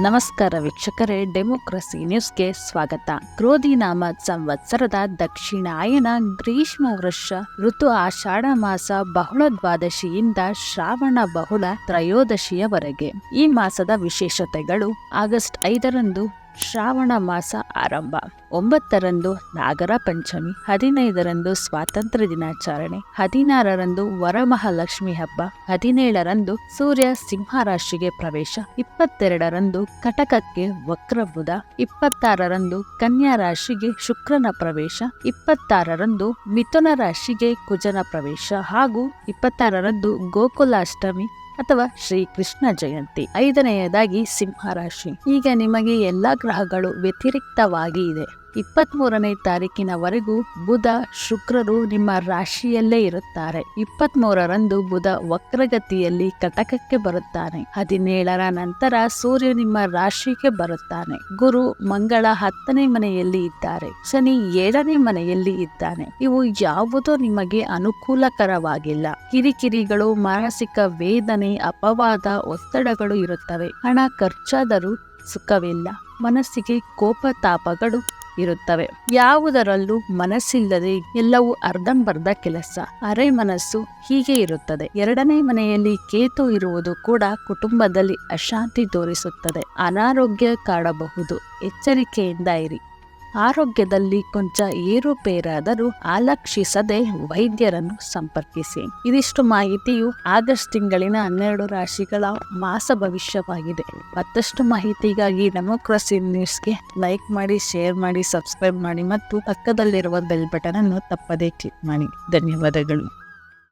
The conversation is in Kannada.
ನಮಸ್ಕಾರ ವೀಕ್ಷಕರೇ, ಡೆಮೋಕ್ರಸಿ ನ್ಯೂಸ್ಗೆ ಸ್ವಾಗತ. ಕ್ರೋಧಿ ನಾಮ ಸಂವತ್ಸರದ ದಕ್ಷಿಣಾಯನ ಗ್ರೀಷ್ಮ ವರ್ಷ ಋತು ಆಷಾಢ ಮಾಸ ಬಹುಳ ದ್ವಾದಶಿಯಿಂದ ಶ್ರಾವಣ ಬಹುಳ ತ್ರಯೋದಶಿಯವರೆಗೆ. ಈ ಮಾಸದ ವಿಶೇಷತೆಗಳು: ಆಗಸ್ಟ್ 5ರಂದು ಶ್ರಾವಣ ಮಾಸ ಆರಂಭ, 9ರಂದು ನಾಗರ ಪಂಚಮಿ, 15ರಂದು ಸ್ವಾತಂತ್ರ್ಯ ದಿನಾಚರಣೆ, 16ರಂದು ವರಮಹಾಲಕ್ಷ್ಮಿ ಹಬ್ಬ, 17ರಂದು ಸೂರ್ಯ ಸಿಂಹರಾಶಿಗೆ ಪ್ರವೇಶ, 22ರಂದು ಕಟಕಕ್ಕೆ ವಕ್ರ ಬುಧ, 26ರಂದು ಕನ್ಯಾ ರಾಶಿಗೆ ಶುಕ್ರನ ಪ್ರವೇಶ, 26ರಂದು ಮಿಥುನ ರಾಶಿಗೆ ಕುಜನ ಪ್ರವೇಶ ಹಾಗೂ 26ರಂದು ಗೋಕುಲಾಷ್ಟಮಿ ಅಥವಾ ಶ್ರೀಕೃಷ್ಣ ಜಯಂತಿ. 5ನೇಯದಾಗಿ ಸಿಂಹರಾಶಿ. ಈಗ ನಿಮಗೆ ಎಲ್ಲಾ ಗ್ರಹಗಳು ವ್ಯತಿರಿಕ್ತವಾಗಿ ಇದೆ. 23ನೇ ತಾರೀಕಿನವರೆಗೂ ಬುಧ ಶುಕ್ರರು ನಿಮ್ಮ ರಾಶಿಯಲ್ಲೇ ಇರುತ್ತಾರೆ. 23ರಂದು ಬುಧ ವಕ್ರಗತಿಯಲ್ಲಿ ಕಟಕಕ್ಕೆ ಬರುತ್ತಾನೆ. 17ರ ನಂತರ ಸೂರ್ಯ ನಿಮ್ಮ ರಾಶಿಗೆ ಬರುತ್ತಾನೆ. ಗುರು ಮಂಗಳ 10ನೇ ಮನೆಯಲ್ಲಿ ಇದ್ದಾರೆ. ಶನಿ 7ನೇ ಮನೆಯಲ್ಲಿ ಇದ್ದಾನೆ. ಇವು ಯಾವುದೋ ನಿಮಗೆ ಅನುಕೂಲಕರವಾಗಿಲ್ಲ. ಕಿರಿಕಿರಿಗಳು, ಮಾನಸಿಕ ವೇದನೆ, ಅಪವಾದ, ಒತ್ತಡಗಳು ಇರುತ್ತವೆ. ಹಣ ಖರ್ಚಾದರೂ ಸುಖವಿಲ್ಲ. ಮನಸ್ಸಿಗೆ ಕೋಪತಾಪಗಳು ಇರುತ್ತವೆ. ಯಾವುದರಲ್ಲೂ ಮನಸ್ಸಿಲ್ಲದೆ ಎಲ್ಲವೂ ಅರ್ಧಂಬರ್ಧ ಕೆಲಸ, ಅರೆ ಮನಸ್ಸು ಹೀಗೆ ಇರುತ್ತದೆ. 2ನೇ ಮನೆಯಲ್ಲಿ ಕೇತು ಇರುವುದು ಕೂಡ ಕುಟುಂಬದಲ್ಲಿ ಅಶಾಂತಿ ತೋರಿಸುತ್ತದೆ. ಅನಾರೋಗ್ಯ ಕಾಡಬಹುದು, ಎಚ್ಚರಿಕೆಯಿಂದ ಇರಿ. ಆರೋಗ್ಯದಲ್ಲಿ ಕೊಂಚ ಏರುಪೇರಾದರೂ ಅಲಕ್ಷಿಸದೆ ವೈದ್ಯರನ್ನು ಸಂಪರ್ಕಿಸಿ. ಇದಿಷ್ಟು ಮಾಹಿತಿಯು ಆಗಸ್ಟ್ ತಿಂಗಳಿನ 12 ರಾಶಿಗಳ ಮಾಸ ಭವಿಷ್ಯವಾಗಿದೆ. ಮತ್ತಷ್ಟು ಮಾಹಿತಿಗಾಗಿ ಡೆಮೋಕ್ರಸಿ ನ್ಯೂಸ್ಗೆ ಲೈಕ್ ಮಾಡಿ, ಶೇರ್ ಮಾಡಿ, ಸಬ್ಸ್ಕ್ರೈಬ್ ಮಾಡಿ ಮತ್ತು ಪಕ್ಕದಲ್ಲಿರುವ ಬೆಲ್ ಬಟನ್ ಅನ್ನು ತಪ್ಪದೇ ಕ್ಲಿಕ್ ಮಾಡಿ. ಧನ್ಯವಾದಗಳು.